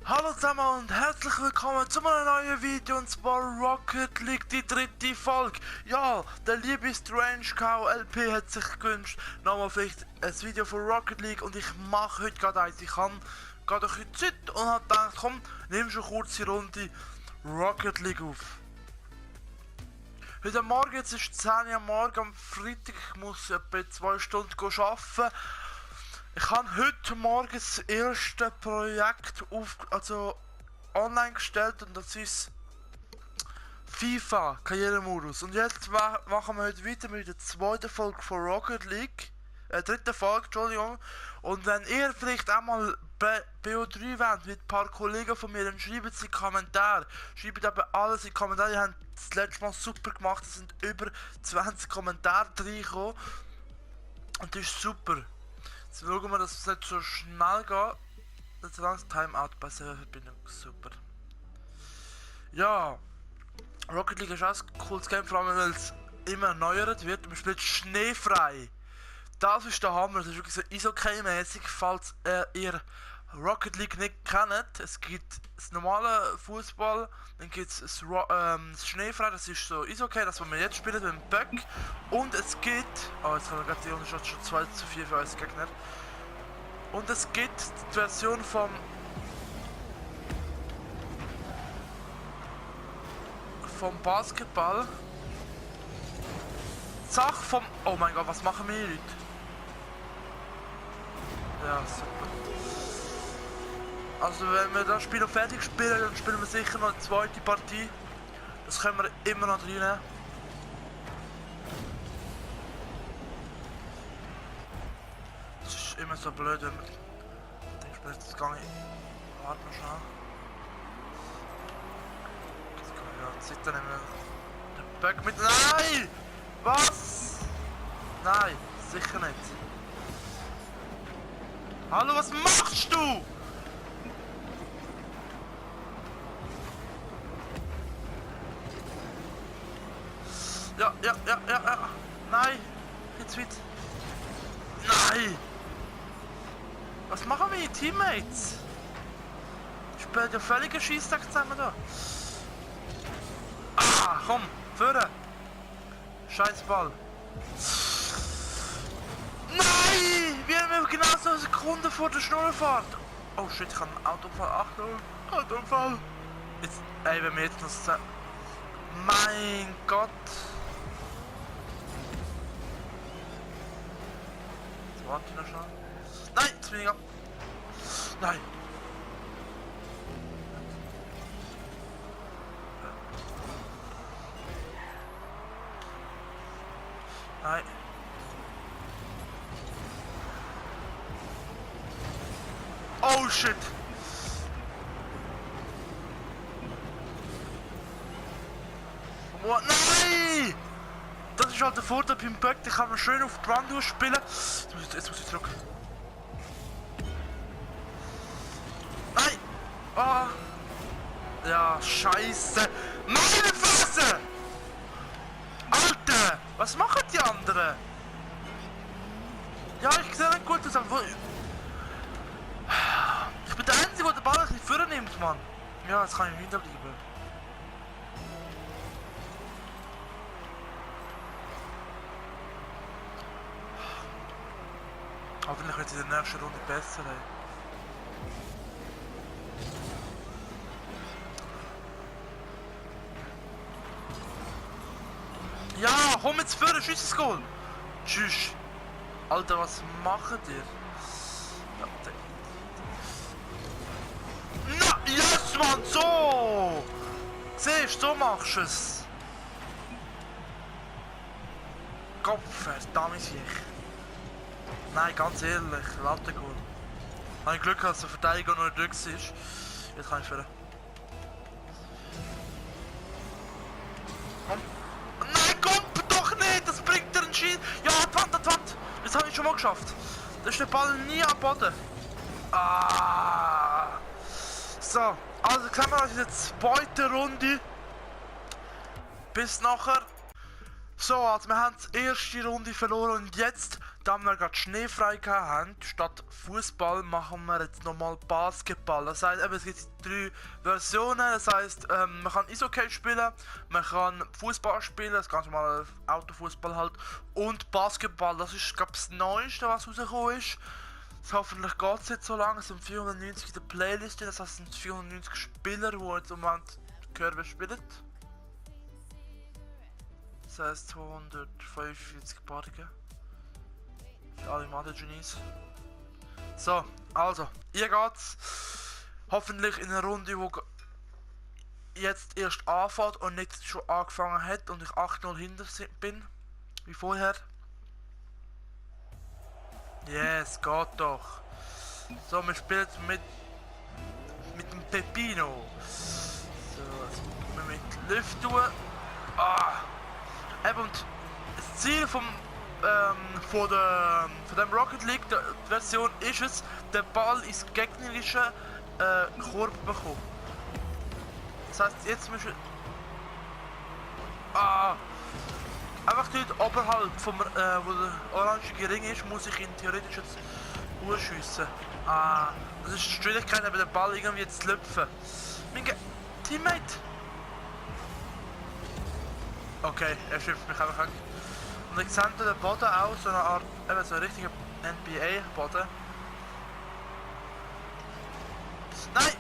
Hallo zusammen und herzlich willkommen zu einem neuen Video, und zwar Rocket League, die dritte Folge. Ja, der liebe Strange Cow LP hat sich gewünscht, nochmal vielleicht ein Video von Rocket League, und ich mache heute gerade eins. Ich habe gerade ein bisschen Zeit und habe gedacht, komm, nimm schon kurz die Runde Rocket League auf. Heute Morgen, jetzt ist 10 Uhr am Morgen, am Freitag, ich muss etwa 2 Stunden arbeiten. Ich habe heute Morgen das erste Projekt online gestellt, und das ist FIFA Karrieremodus. Und jetzt machen wir heute weiter mit der zweiten Folge von Rocket League, dritten Folge, Entschuldigung. Und wenn ihr vielleicht auch mal BO3 wollt mit ein paar Kollegen von mir, dann schreibt es in die Kommentare. Schreibt eben alles in die Kommentare. Ihr habt das letzte Mal super gemacht, es sind über 20 Kommentare reingekommen. Und das ist super. Jetzt schauen wir, dass es nicht so schnell geht. Jetzt lang Timeout bei der Verbindung. Super. Ja. Rocket League ist auch ein cooles Game, vor allem weil es immer erneuert wird. Man spielt schneefrei. Das ist der Hammer. Das ist wirklich so Eishockey-mäßig, falls ihr Rocket League nicht kennt. Es gibt das normale Fußball, dann gibt es das Schneefrei, das ist so Eishockey, das was wir jetzt spielen mit dem Böck. Und es gibt, oh, jetzt haben wir gerade die Unterschied schon 2:4 für uns Gegner. Und es gibt die Version vom Basketball. Die Sache vom, oh mein Gott, was machen wir hier heute? Ja, super. Also wenn wir das Spiel noch fertig spielen, dann spielen wir sicher noch eine zweite Partie. Das können wir immer noch reinnehmen. Es ist immer so blöd, wenn man denkt, das kann ich. Warte mal schnell. Jetzt kann ich ja Zeit nehmen. Der Böck mit. Nein! Was? Nein, sicher nicht. Hallo, was machst du? Ja. Nein. Jetzt wird. Nein. Was machen meine Teammates? Ich spiele ja völliger Scheisstag zusammen da. Ah, komm, führen. Scheiß Ball. Nein! Wir haben genau so eine Sekunde vor der Schnurrfahrt. Oh shit, ich habe einen Autounfall. Achtung, Autounfall. Jetzt, ey, wenn wir jetzt noch sagen. Mein Gott. Jetzt warte ich noch schon. Nein, jetzt bin ich ab. Nein. Nein. Oh shit. What? Nein! Das ist halt der Vorteil beim Böck, den kann man schön auf die Wand spielen. Jetzt muss ich zurück. Nein! Ah! Ja, scheiße! Meine Fresse! Alter! Was machen die anderen? Ja, ich sehe nicht gut aus, aber ich bin der Einzige, der den Ball nicht vornimmt, Mann. Ja, jetzt kann ich wieder bleiben. Hoffentlich wird es in der nächsten Runde besser. Ey. Ja, komm jetzt vor, schieß das Goal. Tschüss. Alter, was macht ihr? Na, yes, Mann, so! Siehst du, so machst du es. Kopf, verdammt ich. Nein, ganz ehrlich, Lattengoal. Habe ich Glück gehabt, dass der Verteidiger noch nicht durch ist. Jetzt kann ich führen. Komm. Nein, komm doch nicht! Das bringt dir einen Schild! Ja, an die Wand! Das habe ich schon mal geschafft. Da ist der Ball nie am Boden. Ah. So, also sehen wir uns in der zweiten Runde. Bis nachher. So, also wir haben die erste Runde verloren und jetzt da wir gerade schneefrei haben, statt Fußball machen wir jetzt nochmal Basketball. Das heißt, es gibt 3 Versionen. Das heißt, man kann Eishockey spielen, man kann Fußball spielen, das ganz normal Autofußball halt, und Basketball. Das ist, glaube ich, das Neueste, was rausgekommen ist. Hoffentlich geht es jetzt so lange. Es sind 490 in der Playlist, das heißt, es sind 490 Spieler, die jetzt im Moment Curve spielen. Das heißt 245 Partige. Für alle Mathe-Genies. So, also, hier geht's. Hoffentlich in einer Runde, wo jetzt erst anfängt und nicht schon angefangen hat und ich 8-0 hinter bin. Wie vorher. Yes, geht doch. So, wir spielen mit dem Pepino. So, jetzt müssen wir mit Luft tun. Ah! Eben, und das Ziel von dem Rocket League der Version ist es, den Ball ins gegnerische Korb bekommen. Das heißt, jetzt müssen wir... Einfach dort oberhalb vom, wo der orange Ring ist, muss ich ihn theoretisch jetzt urschiessen. Das ist die Schwierigkeit, eben den Ball irgendwie zu lüpfen. Mein Teammate! Okay, er schimpft mich einfach weg. Und ich sehe den Boden auch, so eine Art, eben so ein richtiger NBA-Boden. Nein!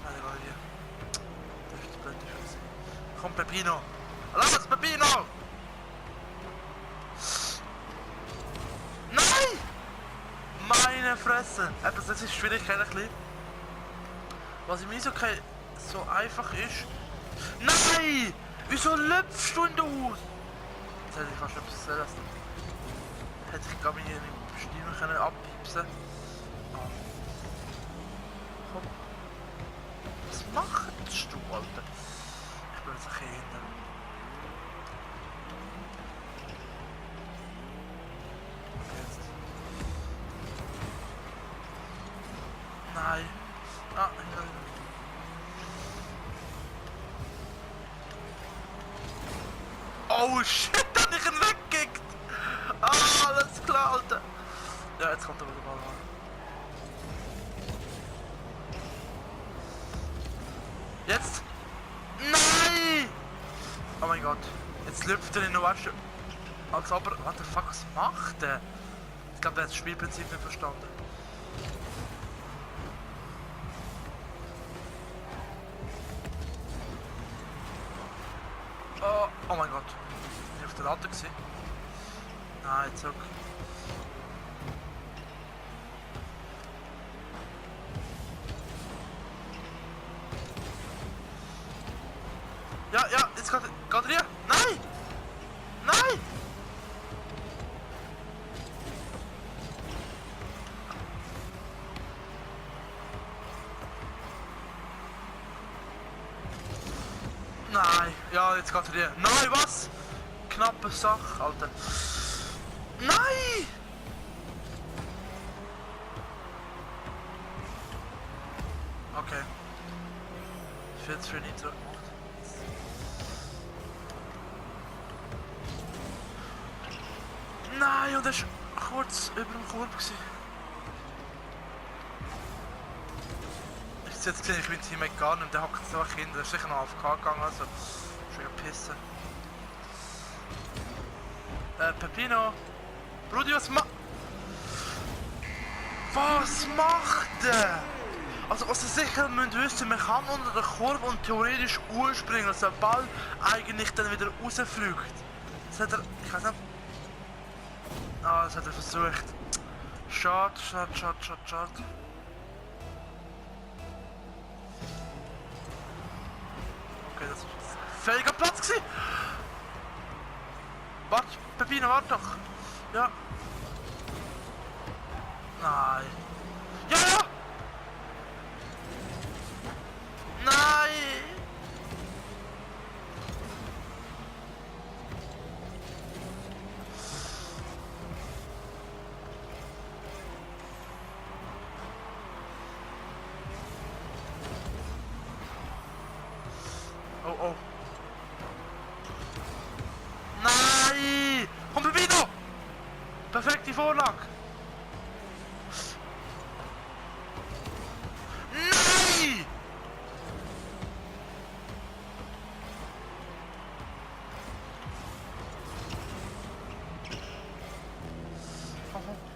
Nein, der war hier. Das ist blöd. Komm, Pepino! Lass es, Pepino! Nein! Meine Fresse! Eben, das ist die Schwierigkeit ein bisschen. Was im Eishockey so einfach ist. Nein! Wieso lüpfst du in den Haus? Jetzt hätte ich fast etwas sehen lassen. Hätte ich gar nicht im Stimme können abpiepsen. Komm. Was machst du, Alter? Ich bin jetzt ein bisschen hinter. Jetzt. Nein. Oh shit, da hab ich ihn weggekickt! Alles klar, Alter! Ja, jetzt kommt er wieder mal an. Jetzt! Nein! Oh mein Gott, jetzt lüpft er in der Wasche. Als ob er... What the fuck, was macht der? Ich glaube, der hat das Spielprinzip nicht verstanden. Oh mein Gott. Bin ich auf der Latte gewesen? Nein, zurück. Ja, jetzt geht er hier. Nein! Nein! Nein, ja, jetzt geht er hier. Nein, was? Knappe Sache, Alter. Nein! Okay. 40 für nicht zurückgemacht. Nein, und er ist kurz über dem Korb gewesen. Jetzt gesehen, ich bin Teammate gar nicht, der hockt jetzt einfach hin, der ist sicher noch auf AFK gegangen, also schon pissen. Pepino! Brudi, was macht der? Also was ihr sicher müsst wissen, man kann unter den Korb und theoretisch urspringen, dass der Ball eigentlich dann wieder rausfliegt. Das hat er, ich weiß nicht... das hat er versucht. Schade. Okay, das ist ein fähiger Platz gewesen. Warte, Pepino, warte doch. Ja. Nein. Ja! Nein! Oh. Nein! die Vorlage. Nein!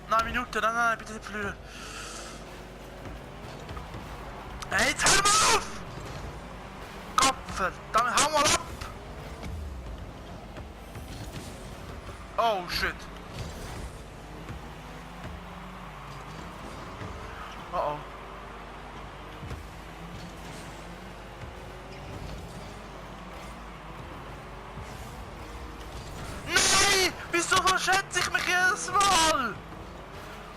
Nein, Minute, nein, bitte nicht verlieren. Hey, jetzt hör mal auf! Kopfer, dann hau mal ab! Oh shit. Oh oh. Nein! Wieso verschätze ich mich jedes Mal?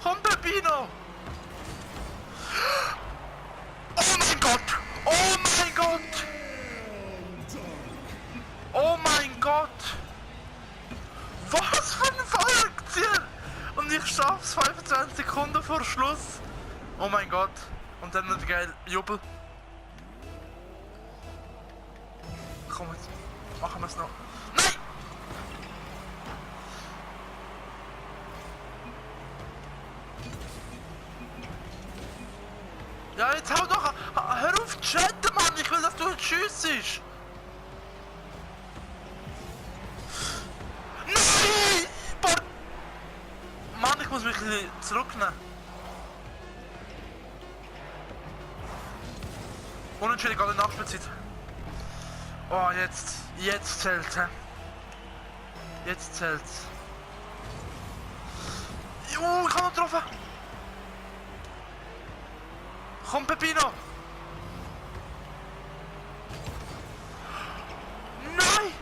Komm, Peppino! Oh mein Gott! Oh mein Gott! Oh mein Gott! Was für ein Fallrückzieher! Und ich schaff's 25 Sekunden vor Schluss! Oh mein Gott! Und dann noch geil Jubel! Komm jetzt, machen wir's noch! Nein! Ja, jetzt hau doch! Hör auf zu chatten, Mann! Ich will, dass du jetzt schiessest! Nein! Mann, ich muss mich ein bisschen zurücknehmen. Unentschieden gerade in der Nachspielzeit. Oh, jetzt zählt's, hä? Jetzt zählt's. Ich hab noch getroffen! Komm, Peppino! Nein!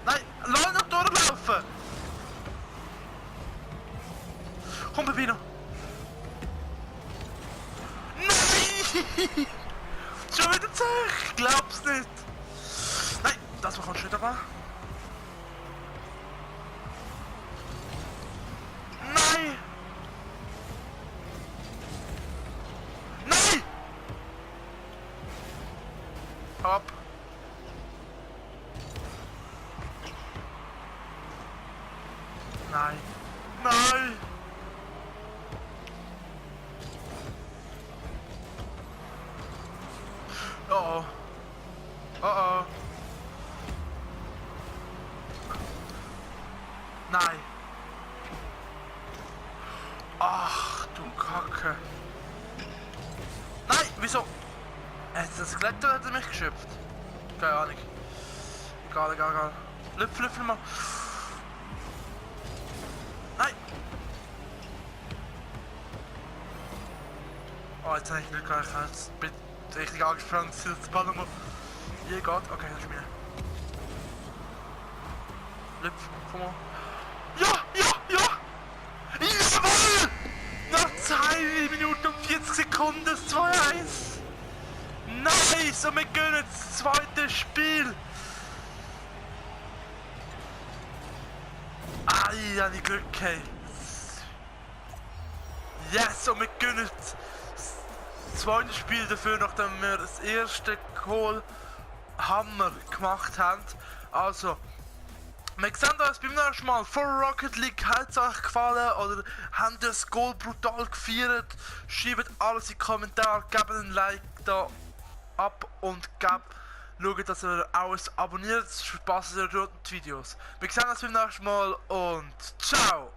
Nein! Lass noch durchlaufen! Komm, Peppino! Nein! Schon wieder zurück! Ich glaub's nicht! Nein! Das war schon wieder wahr. Nein! Nein! Hau ab! Nein! Nein! Oh oh! Oh oh! Nein! Ach du Kacke! Nein! Wieso? Das Kletter hat mich geschöpft. Keine Ahnung. Egal. Lüpfel mal. Nein! Oh, jetzt habe ich Glück gehabt. Ich bin richtig angespannt. Das Ball nochmal. Hier geht. Okay, das ist mir. Lüpf, komm mal. Ja! Jawohl! Nach 2 Minuten und 40 Sekunden das 2-1. Nice! Und wir gönnen das zweite Spiel. Ja, die Glück, hey. Yes! Und wir gönnen das zweite Spiel dafür, nachdem wir das erste Goal Hammer gemacht haben. Also, wir sehen uns beim nächsten Mal vor Rocket League. Hat es euch gefallen oder habt ihr das Goal brutal gefeiert? Schreibt alles in die Kommentare, gebt einen Like da ab und schaut, dass ihr alles abonniert, verpasst ihr die Videos. Wir sehen uns beim nächsten Mal und ciao!